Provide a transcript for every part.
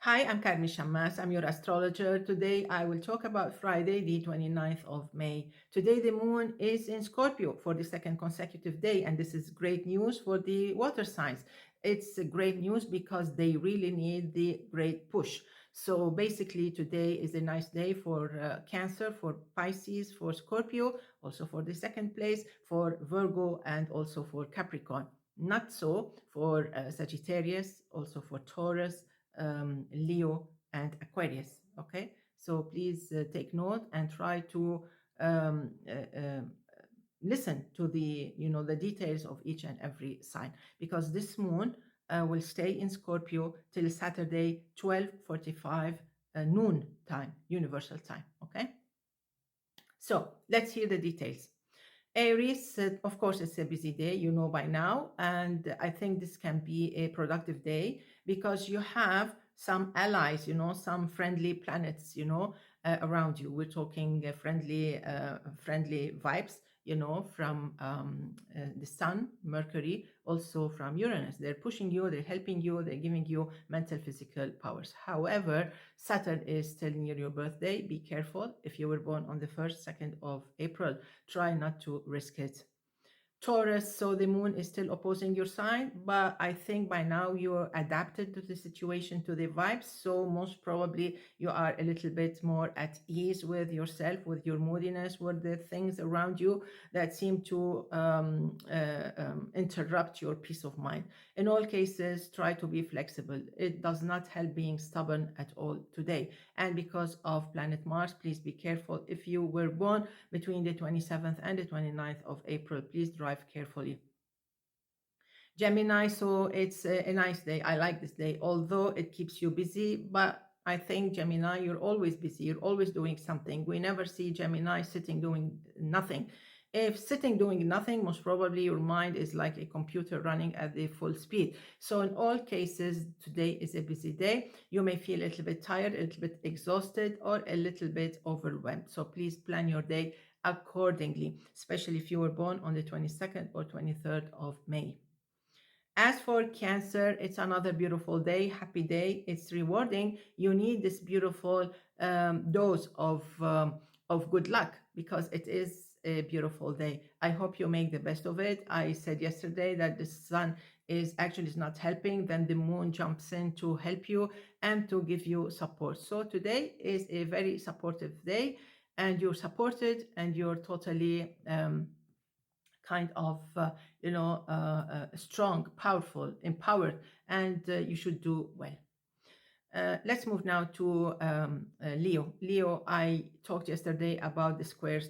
Hi, I'm Carmen Chammas. I'm your astrologer. Today I will talk about Friday, the 29th of May. Today the moon is in Scorpio for the second consecutive day, and this is great news for the water signs. It's great news because they really need the great push. So basically, today is a nice day for Cancer, for Pisces, for Scorpio, also for the second place, for Virgo, and also for Capricorn. Not so for Sagittarius, also for Taurus, Leo, and Aquarius. Okay, so please take note and try to um, uh, um, listen to the details of each and every sign, because this moon will stay in Scorpio till Saturday 12:45 noon time, universal time. Okay, so let's hear the details. Aries, of course, it's a busy day, you know by now, and I think this can be a productive day because you have some allies, some friendly planets, around you. We're talking friendly vibes, from the Sun, Mercury, also from Uranus. They're pushing you, they're helping you, they're giving you mental, physical powers. However, Saturn is still near your birthday. Be careful if you were born on the 1st, 2nd of April. Try not to risk it. Taurus, so the moon is still opposing your sign, but I think by now you're adapted to the situation, to the vibes. So most probably you are a little bit more at ease with yourself, with your moodiness, with the things around you that seem to interrupt your peace of mind. In all cases, try to be flexible. It does not help being stubborn at all today. And because of planet Mars, please be careful. If you were born between the 27th and the 29th of April, please drive carefully. Gemini, so it's a nice day. I like this day, although it keeps you busy, but I think Gemini, you're always busy. You're always doing something. We never see Gemini sitting doing nothing. If sitting doing nothing, most probably your mind is like a computer running at the full speed. So in all cases, today is a busy day. You may feel a little bit tired, a little bit exhausted, or a little bit overwhelmed. So please plan your day accordingly, especially if you were born on the 22nd or 23rd of May. As for Cancer, it's another beautiful day, happy day. It's rewarding. You need this beautiful dose of good luck because it is a beautiful day. I hope you make the best of it. I said yesterday that the sun is not helping, then the moon jumps in to help you and to give you support. So today is a very supportive day, and you're supported and you're totally kind of strong, powerful, empowered, and you should do well. Let's move now to Leo. Leo, I talked yesterday about the squares,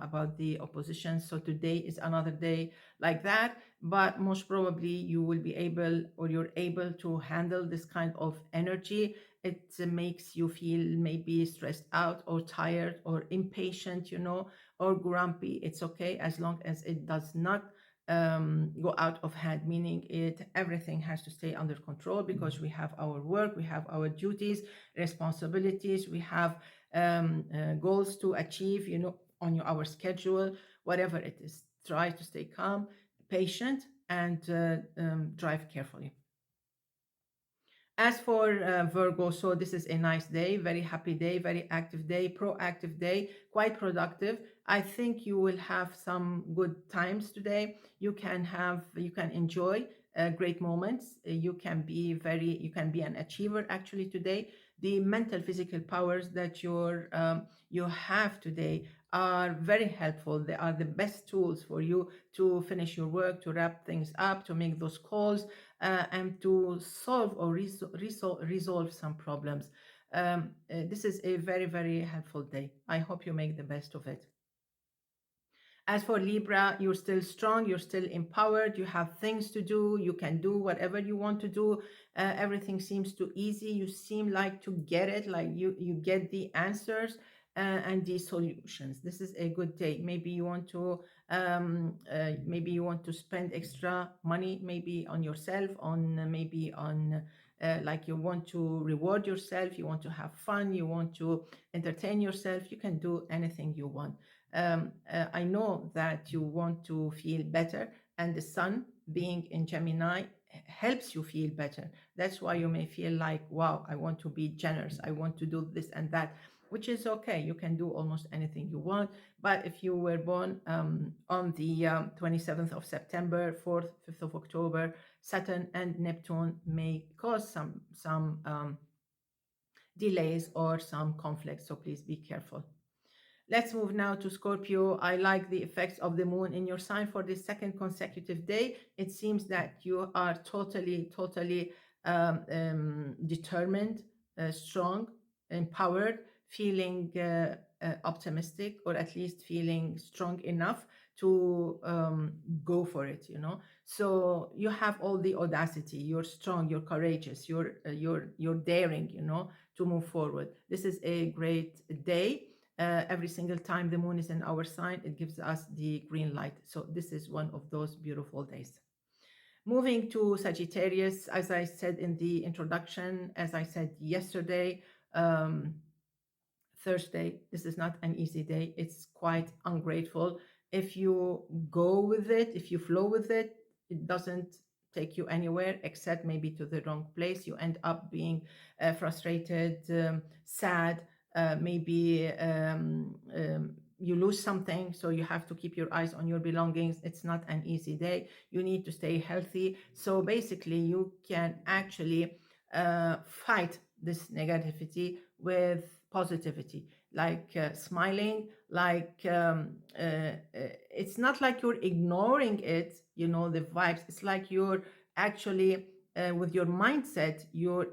about the opposition. So today is another day like that, but most probably you will be able, or you're able to handle this kind of energy. It makes you feel maybe stressed out or tired or impatient, or grumpy. It's okay as long as it does not go out of hand, meaning everything has to stay under control because we have our work, we have our duties, responsibilities, we have goals to achieve, on our schedule, whatever it is. Try to stay calm, patient, and drive carefully. As for Virgo, so this is a nice day, very happy day, very active day, proactive day, quite productive. I think you will have some good times today. You can enjoy great moments. You can be an achiever actually today. The mental, physical powers that you have today are very helpful. They are the best tools for you to finish your work, to wrap things up, to make those calls, and to solve or resolve some problems. This is a very, very helpful day. I hope you make the best of it. As for Libra, you're still strong, you're still empowered, you have things to do, you can do whatever you want to do. Everything seems too easy. You seem like to get it, like you get the answers and the solutions. This is a good day. Maybe you want to spend extra money, maybe on yourself, maybe on like you want to reward yourself, you want to have fun, you want to entertain yourself. You can do anything you want. I know that you want to feel better, and the sun being in Gemini helps you feel better. That's why you may feel like, wow, I want to be generous, I want to do this and that, which is okay. You can do almost anything you want. But if you were born on the 27th of September, 4th, 5th of October, Saturn and Neptune may cause some delays or some conflicts. So please be careful. Let's move now to Scorpio. I like the effects of the moon in your sign for the second consecutive day. It seems that you are totally determined, strong, empowered, feeling optimistic, or at least feeling strong enough to go for it. So you have all the audacity. You're strong. You're courageous. You're daring. To move forward. This is a great day. Every single time the moon is in our sign, it gives us the green light. So this is one of those beautiful days. Moving to Sagittarius, as I said in the introduction, as I said yesterday, Thursday, this is not an easy day. It's quite ungrateful. If you go with it, if you flow with it, it doesn't take you anywhere except maybe to the wrong place. You end up being frustrated, sad, maybe you lose something, so you have to keep your eyes on your belongings. It's not an easy day. You need to stay healthy. So basically, you can actually fight this negativity with positivity, like smiling, like it's not like you're ignoring it, the vibes. It's like you're actually with your mindset, you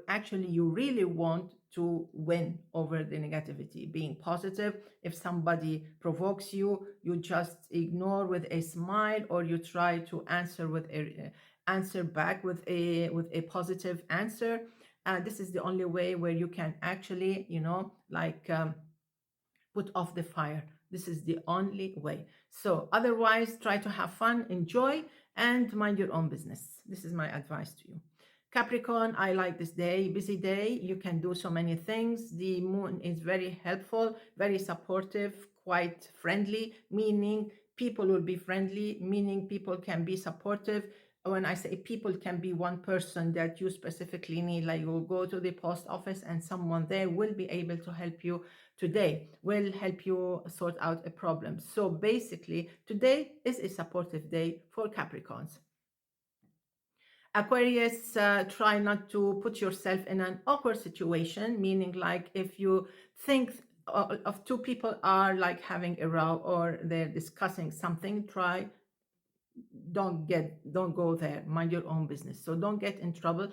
really want to win over the negativity, being positive. If somebody provokes you, you just ignore with a smile, or you try to answer back with a positive answer. This is the only way where you can actually, put off the fire. This is the only way. So otherwise, try to have fun, enjoy, and mind your own business. This is my advice to you. Capricorn, I like this day, busy day. You can do so many things. The moon is very helpful, very supportive, quite friendly, meaning people will be friendly, meaning people can be supportive. When I say people, can be one person that you specifically need, like you go to the post office and someone there will be able to help you today, will help you sort out a problem. So basically, today is a supportive day for Capricorns. Aquarius, try not to put yourself in an awkward situation, meaning like if you think of two people are like having a row or they're discussing something, don't go there. Mind your own business. So don't get in trouble.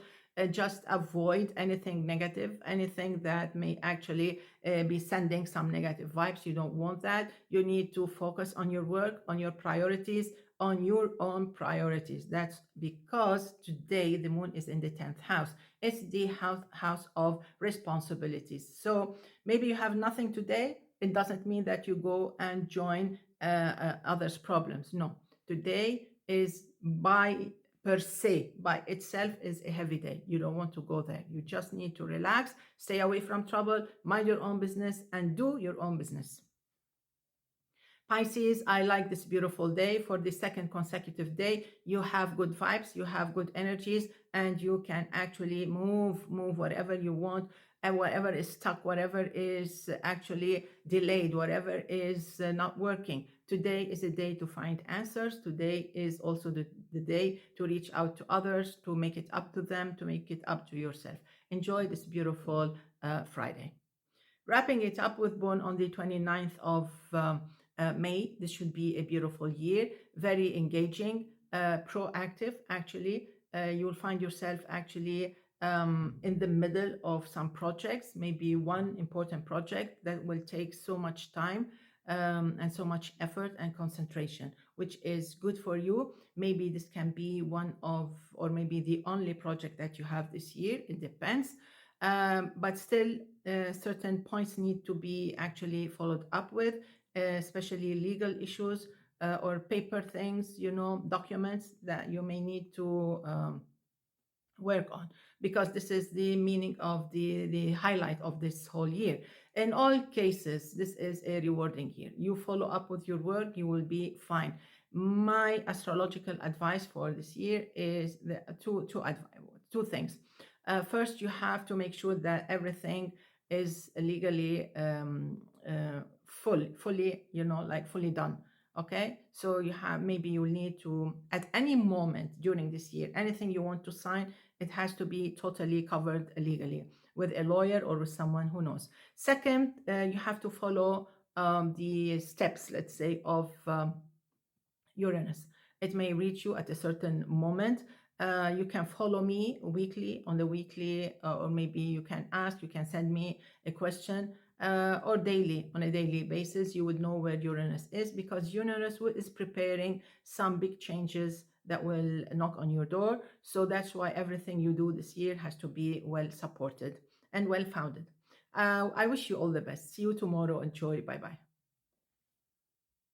Just avoid anything negative, anything that may actually be sending some negative vibes. You don't want that. You need to focus on your work, on your priorities, on your own priorities. That's because today the moon is in the 10th house. It's the house of responsibilities. So maybe you have nothing today. It doesn't mean that you go and join others' problems. No, today is per se, by itself, is a heavy day. You don't want to go there. You just need to relax, stay away from trouble, mind your own business, and do your own business. Pisces, I like this beautiful day for the second consecutive day. You have good vibes, you have good energies, and you can actually move whatever you want, and whatever is stuck, whatever is actually delayed, whatever is not working. Today is a day to find answers. Today is also the day to reach out to others, to make it up to them, to make it up to yourself. Enjoy this beautiful Friday. Wrapping it up with Born on the 29th of May. This should be a beautiful year, very engaging, proactive, actually. You'll find yourself actually in the middle of some projects, maybe one important project that will take so much time and so much effort and concentration, which is good for you. Maybe this can be one of, or maybe the only project that you have this year. It depends. But still, certain points need to be actually followed up with, especially legal issues or paper things, documents that you may need to work on, because this is the meaning of the highlight of this whole year. In all cases, this is a rewarding year. You follow up with your work, you will be fine. My astrological advice for this year is two things. First, you have to make sure that everything is legally fully, like fully done. Okay, so you have, maybe you need to, at any moment during this year, anything you want to sign, it has to be totally covered legally with a lawyer or with someone who knows. Second, you have to follow the steps, let's say, of Uranus. It may reach you at a certain moment. You can follow me weekly on the weekly, or maybe you can ask, you can send me a question, or daily, on a daily basis. You would know where Uranus is, because Uranus is preparing some big changes that will knock on your door. So that's why everything you do this year has to be well supported and well founded. I wish you all the best. See you tomorrow. Enjoy. Bye bye.